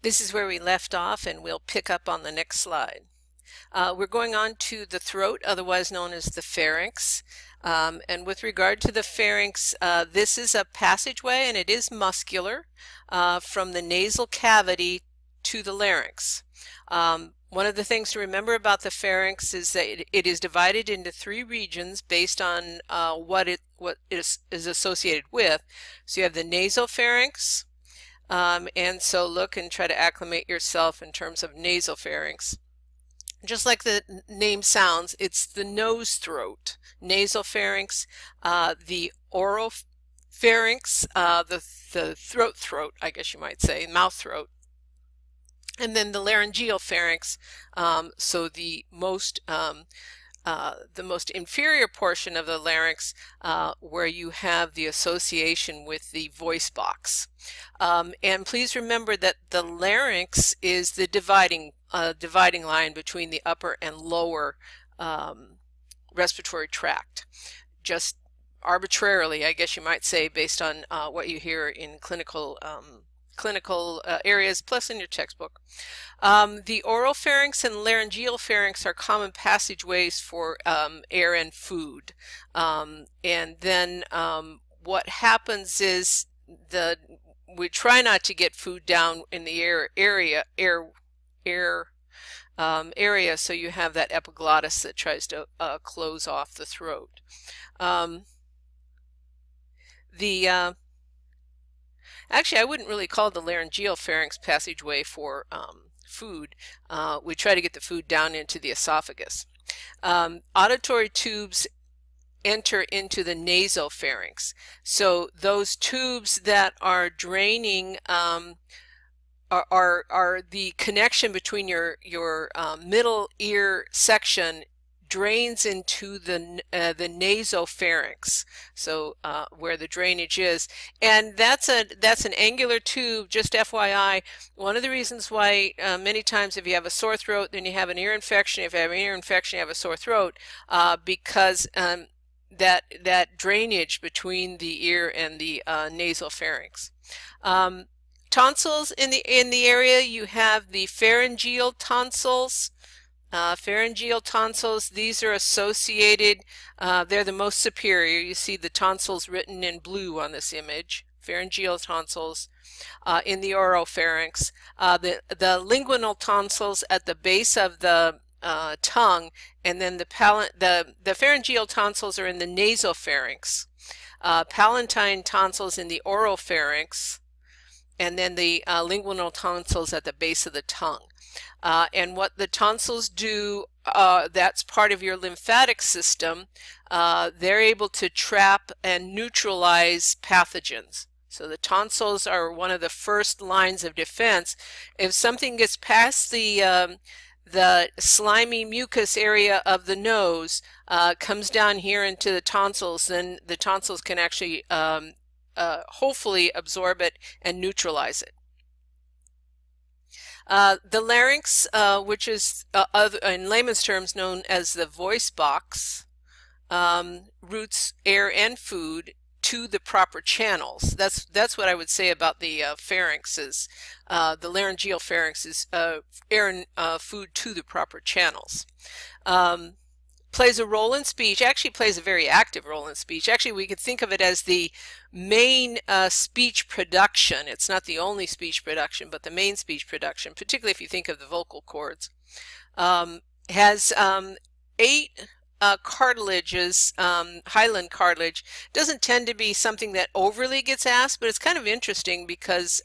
This is where we left off, and we'll pick up on the next slide. We're going on to the throat, otherwise known as the pharynx. And with regard to the pharynx, this is a passageway, and it is muscular from the nasal cavity to the larynx. One of the things to remember about the pharynx is that it is divided into three regions based on what it is associated with. So you have the nasopharynx, and so look and try to acclimate yourself in terms of nasopharynx. Just like the name sounds, it's the nose throat. Nasopharynx, the oropharynx, the throat, I guess you might say, mouth throat. And then the laryngeal pharynx, so the most inferior portion of the larynx, where you have the association with the voice box. And please remember that the larynx is the dividing line between the upper and lower respiratory tract. Just arbitrarily, I guess you might say, based on what you hear in clinical areas, plus in your textbook. The oropharynx and laryngeal pharynx are common passageways for air and food. And then what happens is we try not to get food down in the area, so you have that epiglottis that tries to close off the throat. Actually, I wouldn't really call the laryngeal pharynx passageway for food. We try to get the food down into the esophagus. Auditory tubes enter into the nasopharynx. So those tubes that are draining are the connection between your middle ear section drains into the nasopharynx, so where the drainage is, and that's an angular tube. Just FYI, one of the reasons why many times if you have a sore throat, then you have an ear infection. If you have an ear infection, you have a sore throat, because that drainage between the ear and the nasopharynx. Tonsils in the area, you have the pharyngeal tonsils. Pharyngeal tonsils, these are associated, they're the most superior. You see the tonsils written in blue on this image. Pharyngeal tonsils in the oropharynx. The linguinal tonsils at the base of the tongue, and then the pharyngeal tonsils are in the nasopharynx. Palatine tonsils in the oropharynx, and then the linguinal tonsils at the base of the tongue. And what the tonsils do, that's part of your lymphatic system. They're able to trap and neutralize pathogens. So the tonsils are one of the first lines of defense. If something gets past the slimy mucus area of the nose, comes down here into the tonsils, then the tonsils can actually hopefully absorb it and neutralize it. The larynx, which is in layman's terms known as the voice box, routes air and food to the proper channels. That's what I would say about the pharynx. Is the laryngeal pharynx is air and food to the proper channels. Plays a role in speech, actually plays a very active role in speech. Actually, we could think of it as the main speech production. It's not the only speech production, but the main speech production, particularly if you think of the vocal cords. Has 8 cartilages, hyaline cartilage. Doesn't tend to be something that overly gets asked, but it's kind of interesting because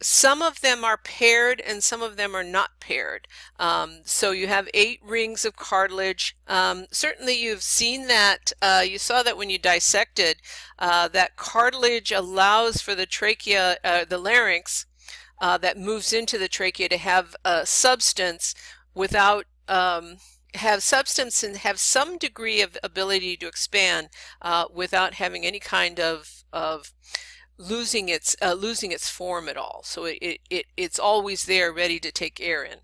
some of them are paired and some of them are not paired. So you have 8 rings of cartilage. Certainly you've seen that, you saw that when you dissected, that cartilage allows for the trachea, the larynx, that moves into the trachea to have substance without, have substance and have some degree of ability to expand without having any kind of losing its form at all. So it's always there, ready to take air in.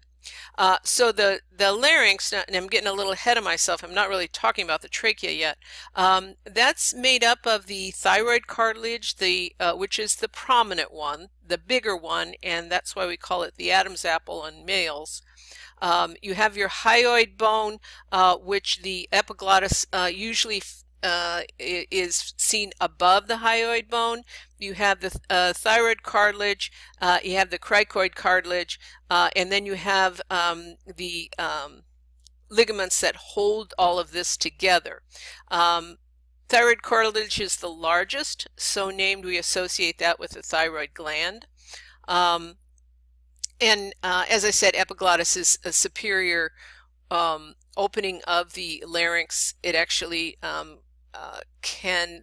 So the larynx, and I'm getting a little ahead of myself, I'm not really talking about the trachea yet. That's made up of the thyroid cartilage, which is the prominent one, the bigger one, and that's why we call it the Adam's apple in males. You have your hyoid bone, which the epiglottis usually is seen above the hyoid bone. You have the thyroid cartilage, you have the cricoid cartilage, and then you have the ligaments that hold all of this together. Thyroid cartilage is the largest, so named. We associate that with the thyroid gland. And as I said, epiglottis is a superior opening of the larynx. It actually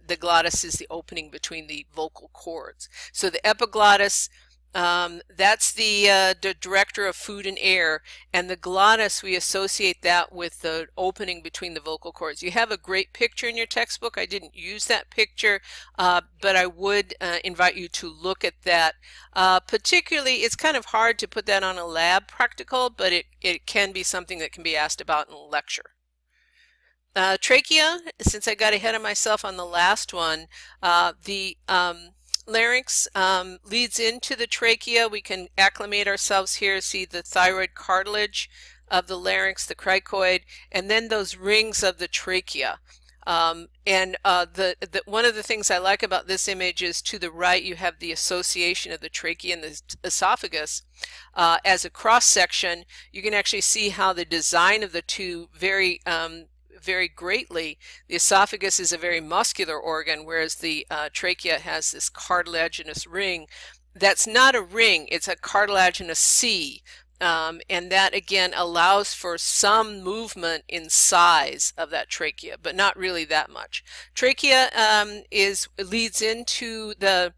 the glottis is the opening between the vocal cords. So the epiglottis, that's the director of food and air, and the glottis, we associate that with the opening between the vocal cords. You have a great picture in your textbook. I didn't use that picture, but I would invite you to look at that. Particularly, it's kind of hard to put that on a lab practical, but it can be something that can be asked about in a lecture. Trachea, since I got ahead of myself on the last one, the larynx leads into the trachea. We can acclimate ourselves here, see the thyroid cartilage of the larynx, the cricoid, and then those rings of the trachea. One of the things I like about this image is to the right you have the association of the trachea and the esophagus. As a cross section, you can actually see how the design of the two vary greatly. The esophagus is a very muscular organ, whereas the trachea has this cartilaginous ring. That's not a ring, it's a cartilaginous C. And that again allows for some movement in size of that trachea, but not really that much. Trachea leads into the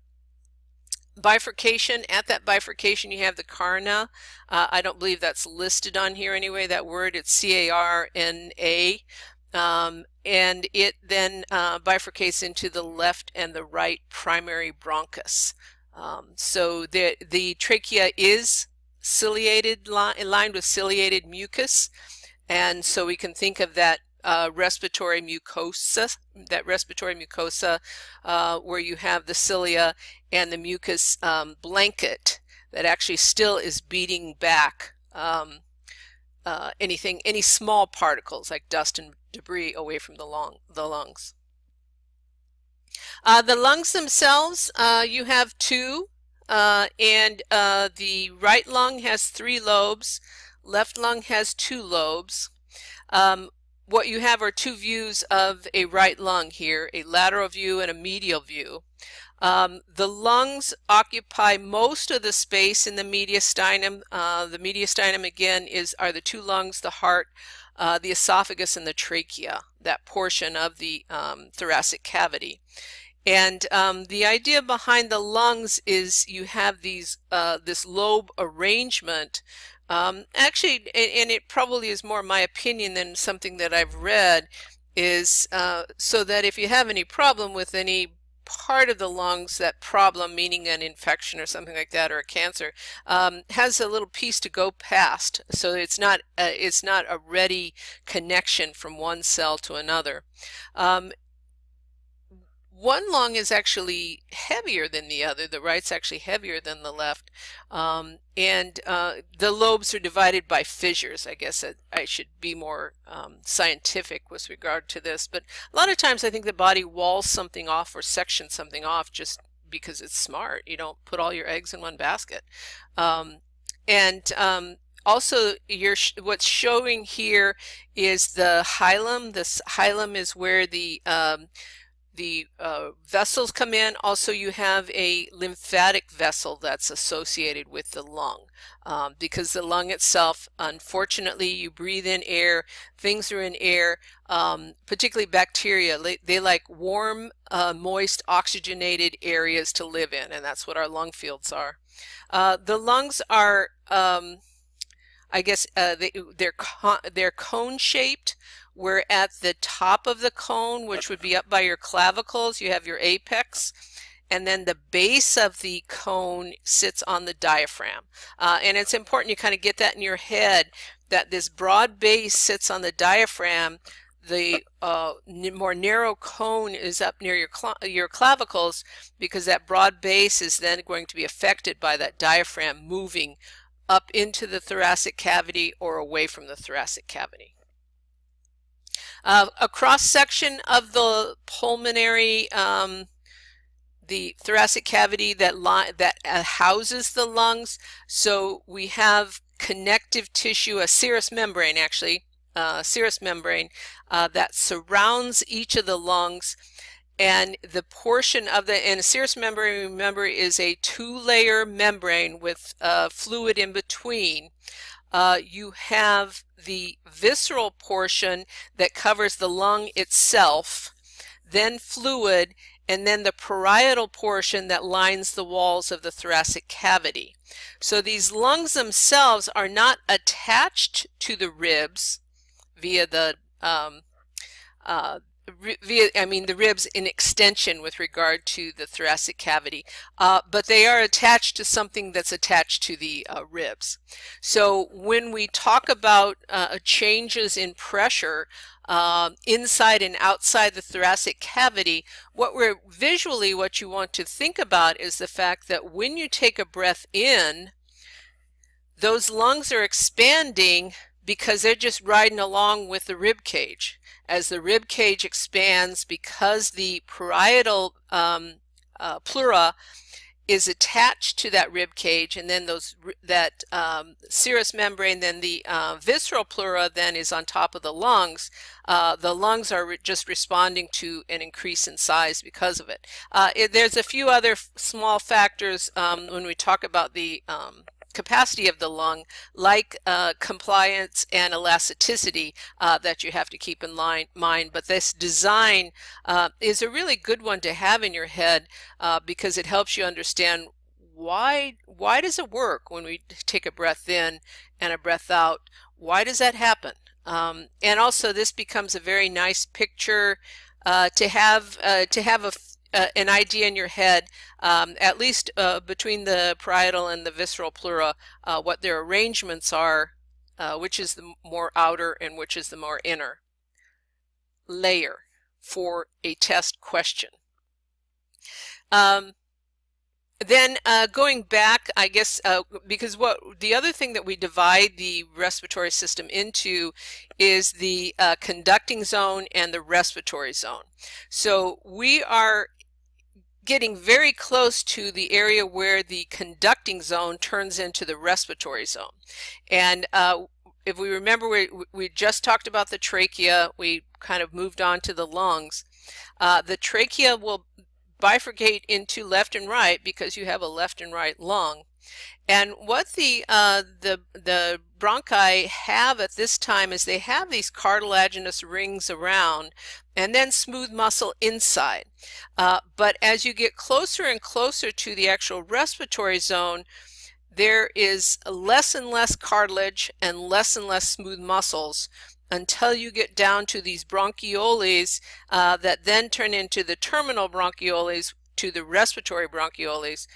bifurcation. At that bifurcation you have the carna. I don't believe that's listed on here anyway, that word. It's C-A-R-N-A. And it then bifurcates into the left and the right primary bronchus. So the trachea is ciliated, lined with ciliated mucus, and so we can think of that respiratory mucosa, where you have the cilia and the mucus blanket that actually still is beating back any small particles like dust and debris away from the lungs. The lungs themselves, you have two, and the right lung has 3 lobes, left lung has 2 lobes. What you have are 2 views of a right lung here, a lateral view and a medial view. The lungs occupy most of the space in the mediastinum. The mediastinum again are the 2 lungs, the heart, the esophagus, and the trachea, that portion of the thoracic cavity. And the idea behind the lungs is you have this lobe arrangement. Actually, and it probably is more my opinion than something that I've read, is so that if you have any problem with any part of the lungs, that problem meaning an infection or something like that, or a cancer, has a little piece to go past, so it's not a ready connection from one cell to another. One lung is actually heavier than the other. The right's actually heavier than the left, and the lobes are divided by fissures. I guess I should be more scientific with regard to this, but a lot of times I think the body walls something off or sections something off just because it's smart. You don't put all your eggs in one basket. Also, what's showing here is the hilum. This hilum is where the vessels come in. Also, you have a lymphatic vessel that's associated with the lung, because the lung itself, unfortunately, you breathe in air, things are in air, particularly bacteria. They like warm, moist, oxygenated areas to live in, and that's what our lung fields are. The lungs are, I guess, they're cone-shaped. We're at the top of the cone, which would be up by your clavicles. You have your apex, and then the base of the cone sits on the diaphragm. And it's important you kind of get that in your head, that this broad base sits on the diaphragm. The more narrow cone is up near your clavicles, because that broad base is then going to be affected by that diaphragm moving up into the thoracic cavity or away from the thoracic cavity. A cross section of the pulmonary, the thoracic cavity that houses the lungs. So we have connective tissue, a serous membrane actually, serous membrane that surrounds each of the lungs, and the portion of and a serous membrane, remember, is a two-layer membrane with fluid in between. You have the visceral portion that covers the lung itself, then fluid, and then the parietal portion that lines the walls of the thoracic cavity. So these lungs themselves are not attached to the ribs via the the ribs in extension with regard to the thoracic cavity, but they are attached to something that's attached to the ribs. So when we talk about changes in pressure inside and outside the thoracic cavity, what you want to think about is the fact that when you take a breath in, those lungs are expanding because they're just riding along with the rib cage. As the rib cage expands, because the parietal pleura is attached to that rib cage, and then that serous membrane, then the visceral pleura then is on top of the lungs. The lungs are just responding to an increase in size because of it. There's a few other small factors when we talk about the capacity of the lung, like compliance and elasticity, that you have to keep in mind. But this design is a really good one to have in your head, because it helps you understand why does it work when we take a breath in and a breath out. Why does that happen? And also, this becomes a very nice picture to have an idea in your head, at least between the parietal and the visceral pleura, what their arrangements are, which is the more outer and which is the more inner layer for a test question. Then going back, I guess, because the other thing that we divide the respiratory system into is the conducting zone and the respiratory zone. So we are getting very close to the area where the conducting zone turns into the respiratory zone. And if we remember, we just talked about the trachea, we kind of moved on to the lungs. The trachea will bifurcate into left and right because you have a left and right lung. And what the bronchi have at this time is they have these cartilaginous rings around and then smooth muscle inside. But as you get closer and closer to the actual respiratory zone, there is less and less cartilage and less smooth muscles until you get down to these bronchioles that then turn into the terminal bronchioles to the respiratory bronchioles.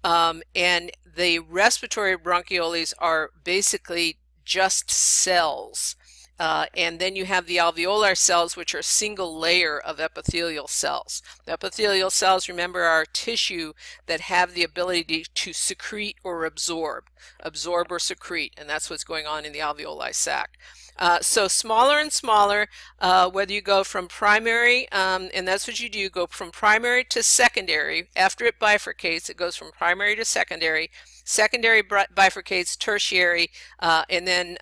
And the respiratory bronchioles are basically just cells. And then you have the alveolar cells, which are a single layer of epithelial cells. The epithelial cells, remember, are tissue that have the ability to secrete or absorb or secrete, and that's what's going on in the alveoli sac. So smaller and smaller, whether you go from primary, and that's what you do, go from primary to secondary. After it bifurcates, it goes from primary to secondary. Secondary bifurcates, tertiary, and then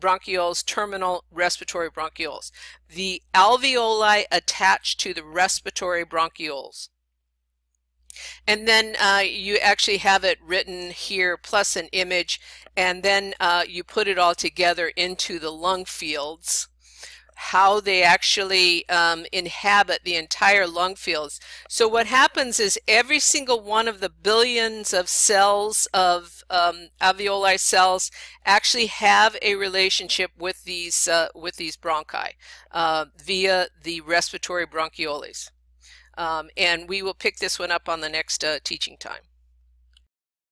bronchioles, terminal, respiratory bronchioles. The alveoli attach to the respiratory bronchioles. And then you actually have it written here plus an image, and then you put it all together into the lung fields, how they actually inhabit the entire lung fields. So what happens is every single one of the billions of cells of alveoli cells actually have a relationship with these bronchi via the respiratory bronchioles. And we will pick this one up on the next teaching time.